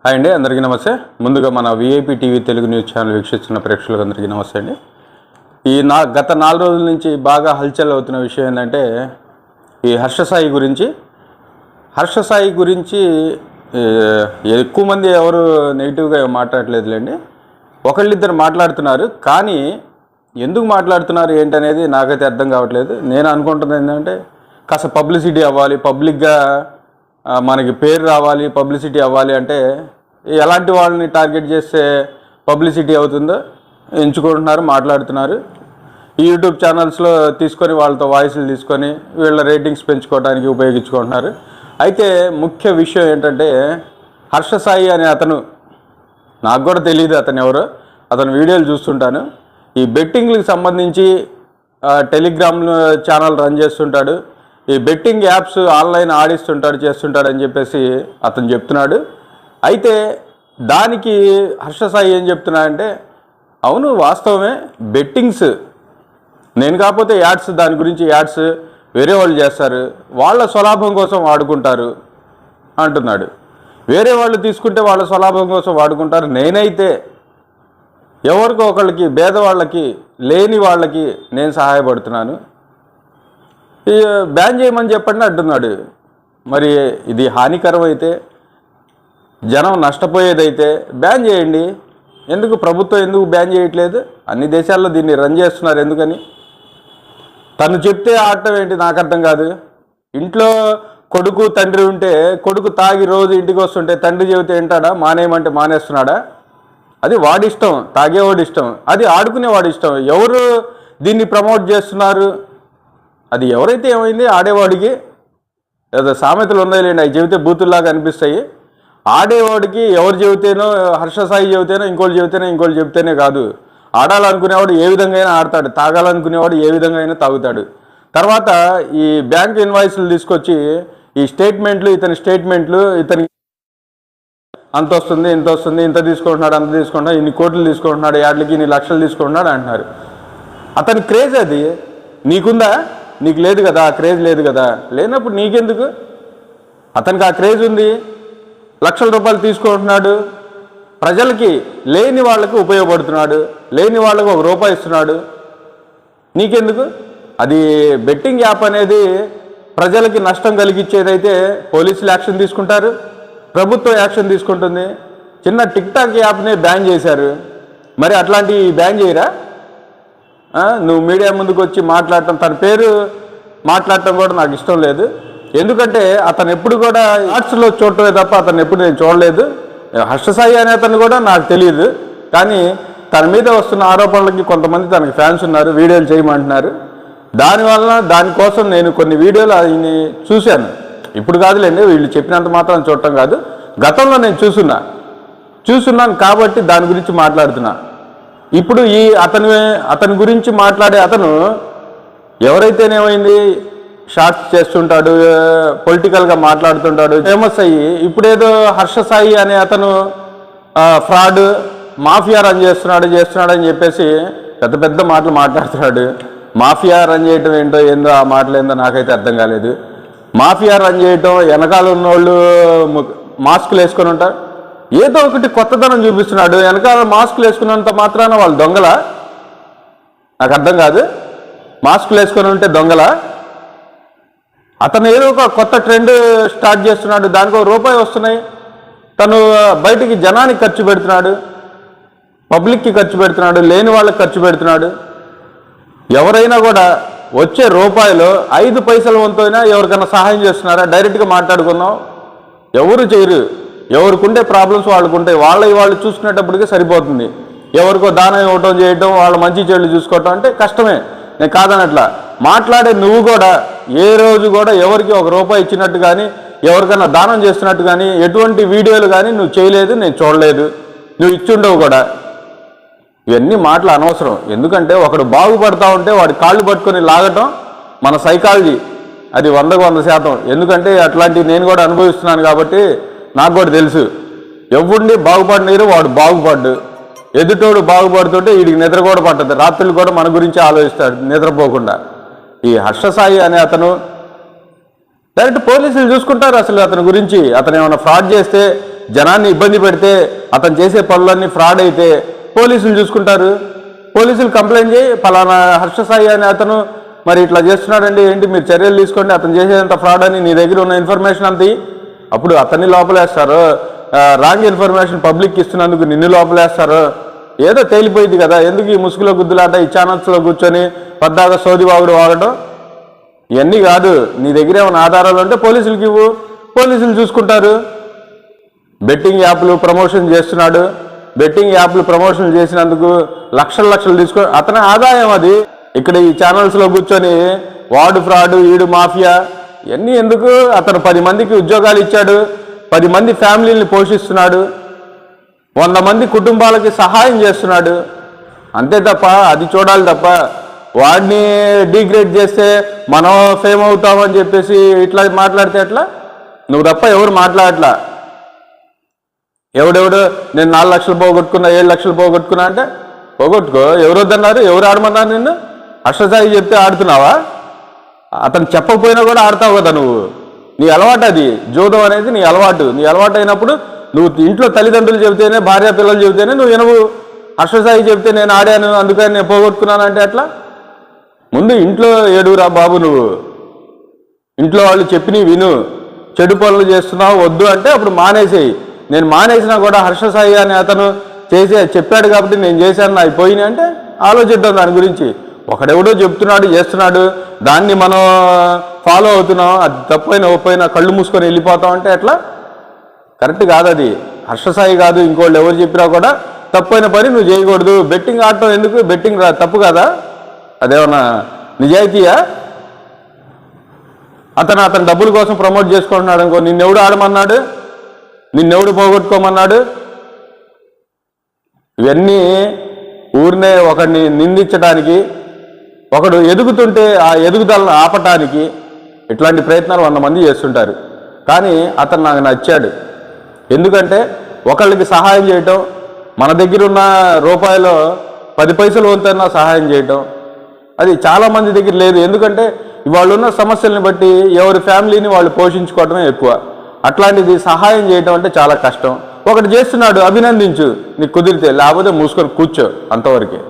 Hi అండి, అందరికీ నమస్తే. ముందుగా మన VIP TV Telugu news channel వీక్షిస్తున్న ప్రేక్షకులకు అందరికీ నమస్తే అండి. గత 4 రోజుల నుంచి బాగా హల్చల్ అవుతున్న విషయం ఏంటంటే ఈ హర్షసాయి గురించి ఎక్కువ మంది ఎవరు నెగిటివ్గా మాట్లాడలేదులేండి. ఒకళ్ళిద్దరు మాట్లాడుతున్నారు, కానీ ఎందుకు మాట్లాడుతున్నారు ఏంటనేది నాకైతే అర్థం కావట్లేదు. నేను అనుకుంటుంది ఏంటంటే కాస్త పబ్లిసిటీ అవ్వాలి, పబ్లిక్గా మనకి పేరు రావాలి, పబ్లిసిటీ అవ్వాలి అంటే ఎలాంటి వాళ్ళని టార్గెట్ చేస్తే పబ్లిసిటీ అవుతుందో ఎంచుకుంటున్నారు, మాట్లాడుతున్నారు. ఈ యూట్యూబ్ ఛానల్స్లో తీసుకొని వాళ్ళతో వాయిస్లు తీసుకొని వీళ్ళ రేటింగ్స్ పెంచుకోవడానికి ఉపయోగించుకుంటున్నారు. అయితే ముఖ్య విషయం ఏంటంటే హర్షసాయి అనే అతను, నాకు కూడా తెలియదు అతను ఎవరో, అతను వీడియోలు చూస్తుంటాను. ఈ బెట్టింగ్లకు సంబంధించి టెలిగ్రామ్ ఛానల్ రన్ చేస్తుంటాడు, ఈ బెట్టింగ్ యాప్స్ ఆన్లైన్ చేస్తుంటాడు అని చెప్పేసి అతను చెప్తున్నాడు. అయితే దానికి హర్షసాయి ఏం చెప్తున్నాడంటే అవును వాస్తవమే, బెట్టింగ్స్ నేను కాకపోతే యాడ్స్, దాని గురించి యాడ్స్ వేరే వాళ్ళు చేస్తారు, వాళ్ళ స్వలాభం కోసం వాడుకుంటారు అంటున్నాడు. వేరే వాళ్ళు తీసుకుంటే వాళ్ళ స్వలాభం కోసం వాడుకుంటారు, నేనైతే ఎవరికో ఒకళ్ళకి, పేదవాళ్ళకి, లేని వాళ్ళకి నేను సహాయపడుతున్నాను, బ్యాన్ చేయమని చెప్పండి అంటున్నాడు. మరి ఇది హానికరం అయితే, జనం నష్టపోయేదైతే బ్యాన్ చేయండి. ఎందుకు ప్రభుత్వం ఎందుకు బ్యాన్ చేయట్లేదు? అన్ని దేశాల్లో దీన్ని రన్ చేస్తున్నారు, ఎందుకని? తను చెప్తే ఆడటం ఏంటి నాకు అర్థం కాదు. ఇంట్లో కొడుకు తండ్రి ఉంటే కొడుకు తాగి రోజు ఇంటికి వస్తుంటే తండ్రి చెబితే ఏంటాడా? మానేయమంటే మానేస్తున్నాడా? అది వాడిష్టం, తాగేవాడి ఇష్టం, అది ఆడుకునేవాడి ఇష్టం. ఎవరు దీన్ని ప్రమోట్ చేస్తున్నారు? అది ఎవరైతే ఏమైంది, ఆడేవాడికి ఏదో సామెతలు ఉన్నాయిలేండి, అవి చెబితే బూతుల్లాగా అనిపిస్తాయి. ఆడేవాడికి ఎవరు చెబితేనో, హర్షసాయి చెబితేనో, ఇంకోళ్ళు చెబితేనే కాదు, ఆడాలనుకునేవాడు ఏ విధంగా అయినా ఆడతాడు, తాగాలనుకునేవాడు ఏ విధంగా అయినా తాగుతాడు. తర్వాత ఈ బ్యాంక్ ఇన్వాయిస్లు తీసుకొచ్చి ఈ స్టేట్మెంట్లు, ఇతని అంత వస్తుంది, ఇంత వస్తుంది, ఇంత తీసుకుంటున్నాడు, అంత తీసుకుంటున్నాడు, ఇన్ని కోట్లు తీసుకుంటున్నాడు, యాడ్లకి ఇన్ని లక్షలు తీసుకుంటున్నాడు అంటున్నారు. అతని క్రేజ్ అది. నీకుందా? నీకు లేదు కదా, ఆ క్రేజ్ లేదు కదా. లేనప్పుడు నీకెందుకు? అతనికి ఆ క్రేజ్ ఉంది, లక్షల రూపాయలు తీసుకుంటున్నాడు, ప్రజలకి, లేని వాళ్ళకు ఉపయోగపడుతున్నాడు, లేని వాళ్ళకు ₹1 ఇస్తున్నాడు, నీకెందుకు? అది బెట్టింగ్ యాప్ అనేది ప్రజలకి నష్టం కలిగించేదైతే పోలీసులు యాక్షన్ తీసుకుంటారు, ప్రభుత్వం యాక్షన్ తీసుకుంటుంది. చిన్న టిక్టాక్ యాప్ని బ్యాన్ చేశారు, మరి అట్లాంటివి బ్యాన్ చేయరా? నువ్వు మీడియా ముందుకు వచ్చి మాట్లాడటం, తన పేరు మాట్లాడటం కూడా నాకు ఇష్టం లేదు. ఎందుకంటే అతను ఎప్పుడు కూడా ఆర్ట్స్లో చూడటమే తప్ప అతను ఎప్పుడు నేను చూడలేదు. హర్షసాయి అనే అతను కూడా నాకు తెలియదు, కానీ తన మీద వస్తున్న ఆరోపణలకి కొంతమంది తనకి ఫ్యాన్స్ ఉన్నారు, వీడియోలు చేయమంటున్నారు. దానికోసం నేను కొన్ని వీడియోలు ఆయన్ని చూశాను. ఇప్పుడు కాదులేండి, వీళ్ళు చెప్పినంత మాత్రం చూడటం కాదు, గతంలో నేను చూస్తున్నాను కాబట్టి దాని గురించి మాట్లాడుతున్నా. ఇప్పుడు అతని గురించి మాట్లాడే అతను ఎవరైతేనేమైంది, షార్ట్స్ చేస్తుంటాడు, పొలిటికల్గా మాట్లాడుతుంటాడు, ఫేమస్ అయ్యి ఇప్పుడేదో హర్షసాయి అనే అతను ఫ్రాడ్, మాఫియా రన్ చేస్తున్నాడు అని చెప్పేసి పెద్ద మాటలు మాట్లాడుతున్నాడు. మాఫియా రన్ చేయటం ఏందో ఆ మాటలు ఏందో నాకైతే అర్థం కాలేదు. మాఫియా రన్ చేయటం, వెనకాల ఉన్నోళ్ళు మాస్కులు వేసుకొని ఉంటారు, ఏదో ఒకటి కొత్తదనం చూపిస్తున్నాడు. వెనకాల మాస్కులు వేసుకున్నంత మాత్రాన వాళ్ళు దొంగలా? నాకు అర్థం కాదు. మాస్కులు వేసుకొని ఉంటే దొంగలా? అతను ఏదో ఒక కొత్త ట్రెండ్ స్టార్ట్ చేస్తున్నాడు, దానికి ₹1 వస్తున్నాయి, తను బయటికి జనానికి ఖర్చు పెడుతున్నాడు, పబ్లిక్కి ఖర్చు పెడుతున్నాడు, లేని వాళ్ళకి ఖర్చు పెడుతున్నాడు. ఎవరైనా కూడా వచ్చే ₹5 5 పైసల వంతైనా ఎవరికైనా సహాయం చేస్తున్నారా? డైరెక్ట్గా మాట్లాడుకుందాం. ఎవరు చేయరు. ఎవరికుండే ప్రాబ్లమ్స్ వాళ్ళకుంటాయి, వాళ్ళు చూసుకునేటప్పటికే సరిపోతుంది. ఎవరికో దానం ఇవ్వటం, చేయటం, వాళ్ళ మంచి చెడులు చూసుకోవటం అంటే కష్టమే, నేను కాదనట్లా. మాట్లాడే నువ్వు కూడా ఏ రోజు కూడా ఎవరికి ₹1 ఇచ్చినట్టు కానీ, ఎవరికైనా దానం చేస్తున్నట్టు కానీ ఎటువంటి వీడియోలు కానీ నువ్వు చేయలేదు, నేను చూడలేదు, నువ్వు ఇచ్చుండవు కూడా. ఇవన్నీ మాటలు అనవసరం. ఎందుకంటే ఒకడు బాగుపడతా ఉంటే వాడి కాళ్ళు పట్టుకొని లాగటం మన సైకాలజీ, అది 100% ఎందుకంటే అట్లాంటివి నేను కూడా అనుభవిస్తున్నాను కాబట్టి నాకు కూడా తెలుసు. ఎవడిని బాగుపడినీరు వాడు బాగుపడ్డు, ఎదుటోడు బాగుపడుతుంటే వీడికి నిద్ర కూడా పట్టదు, రాత్రులు కూడా మన గురించి ఆలోచిస్తాడు నిద్రపోకుండా. ఈ హర్షసాయి అనే అతను డైరెక్ట్ పోలీసులు చూసుకుంటారు అసలు అతని గురించి. అతను ఏమైనా ఫ్రాడ్ చేస్తే జనాన్ని ఇబ్బంది పెడితే అతను చేసే పనులన్నీ ఫ్రాడ్ అయితే పోలీసులు చూసుకుంటారు. పోలీసులు కంప్లైంట్ చేయి, ఫలానా హర్ష సాయి అని అతను మరి ఇట్లా చేస్తున్నాడండి, ఏంటి మీరు చర్యలు తీసుకోండి, అతను చేసేంత ఫ్రాడ్ అని నీ దగ్గర ఉన్న ఇన్ఫర్మేషన్ అంత అప్పుడు అతన్ని లోపలేస్తారు. రాంగ్ ఇన్ఫర్మేషన్ పబ్లిక్ ఇస్తున్నందుకు నిన్ను లోపలేస్తారు. ఏదో తేలిపోయింది కదా, ఎందుకు ఈ ముసుగులో గుద్దులాట, ఈ ఛానల్స్లో కూర్చొని పద్దాగా సోది వాగుడు వాగడం, ఇవన్నీ కాదు. నీ దగ్గర ఏమైనా ఆధారాలు ఉంటే పోలీసులకి ఇవ్వు, పోలీసులు చూసుకుంటారు. బెట్టింగ్ యాప్లు ప్రమోషన్ చేస్తున్నాడు, బెట్టింగ్ యాప్లు ప్రమోషన్ చేసినందుకు లక్షలు తీసుకో, అతని ఆదాయం అది. ఇక్కడ ఈ ఛానల్స్లో కూర్చొని వాడు ఫ్రాడు, ఈడు మాఫియా, ఇవన్నీ ఎందుకు? అతను 10 మందికి ఉద్యోగాలు ఇచ్చాడు, 10 మంది ఫ్యామిలీని పోషిస్తున్నాడు, 100 మంది కుటుంబాలకి సహాయం చేస్తున్నాడు. అంతే తప్ప అది చూడాలి తప్ప వాడిని డిగ్రేడ్ చేస్తే మనం ఫేమ్ అవుతామని చెప్పేసి ఇట్లా మాట్లాడితే ఎట్లా? నువ్వు తప్ప ఎవరు మాట్లాడట్లా. ఎవడెవడు నేను 4 లక్షలు పోగొట్టుకున్నా, 7 లక్షలు పోగొట్టుకున్నా అంటే పోగొట్టుకో. ఎవరు వద్దన్నారు? ఎవరు ఆడమన్నారు నిన్ను? హర్షసాయి చెప్తే ఆడుతున్నావా? అతను చెప్పకపోయినా కూడా ఆడతావు కదా నువ్వు. నీ అలవాటు అది. జూదం అనేది నీ అలవాటు. నీ అలవాటు అయినప్పుడు నువ్వు ఇంట్లో తల్లిదండ్రులు చెబితేనే, భార్య పిల్లలు చెబితేనే నువ్వు వినవు. హర్షసాయి చెప్తే నేను ఆడాను అందుకని నేను పోగొట్టుకున్నాను అంటే ఎట్లా? ముందు ఇంట్లో ఏడురా బాబు, నువ్వు ఇంట్లో వాళ్ళు చెప్పి విను. చెడు పనులు చేస్తున్నావు వద్దు అంటే అప్పుడు మానేసేయి. నేను మానేసినా కూడా హర్షసాయి అని అతను చెప్పాడు కాబట్టి నేను చేశాను, నాకు పోయినా అంటే ఆలోచిద్దాం దాని గురించి. ఒకడెవడో చెప్తున్నాడు, చేస్తున్నాడు, దాన్ని మనం ఫాలో అవుతున్నాం, అది తప్పైనా ఒప్పైనా కళ్ళు మూసుకొని వెళ్ళిపోతాం అంటే ఎట్లా? కరెక్ట్ కాదు అది. హర్షసాయి కాదు ఇంకోళ్ళు ఎవరు చెప్పినా కూడా తప్పైన పని నువ్వు చేయకూడదు. బెట్టింగ్ ఆడటం ఎందుకు? బెట్టింగ్ తప్పు కదా? అదేమన్నా నిజాయితీయా? అతను డబ్బుల కోసం ప్రమోట్ చేసుకుంటున్నాడు అనుకో, నిన్నెవడు ఆడమన్నాడు? నిన్నెవడు పోగొట్టుకోమన్నాడు? ఇవన్నీ ఊరినే ఒకడిని నిందించడానికి, ఒకడు ఎదుగుతుంటే ఆ ఎదుగుదలను ఆపటానికి ఇట్లాంటి ప్రయత్నాలు 100 మంది చేస్తుంటారు. కానీ అతను నాకు నచ్చాడు. ఎందుకంటే ఒకళ్ళకి సహాయం చేయటం, మన దగ్గర ఉన్న రూపాయలో 10 పైసలు వంతైనా సహాయం చేయటం, అది చాలామంది దగ్గర లేదు. ఎందుకంటే వాళ్ళు ఉన్న సమస్యలను బట్టి ఎవరి ఫ్యామిలీని వాళ్ళు పోషించుకోవడమే ఎక్కువ. అట్లాంటిది సహాయం చేయటం అంటే చాలా కష్టం. ఒకటి చేస్తున్నాడు, అభినందించు నీకు కుదిరితే, లేకపోతే మూసుకొని కూర్చో, అంతవరకే.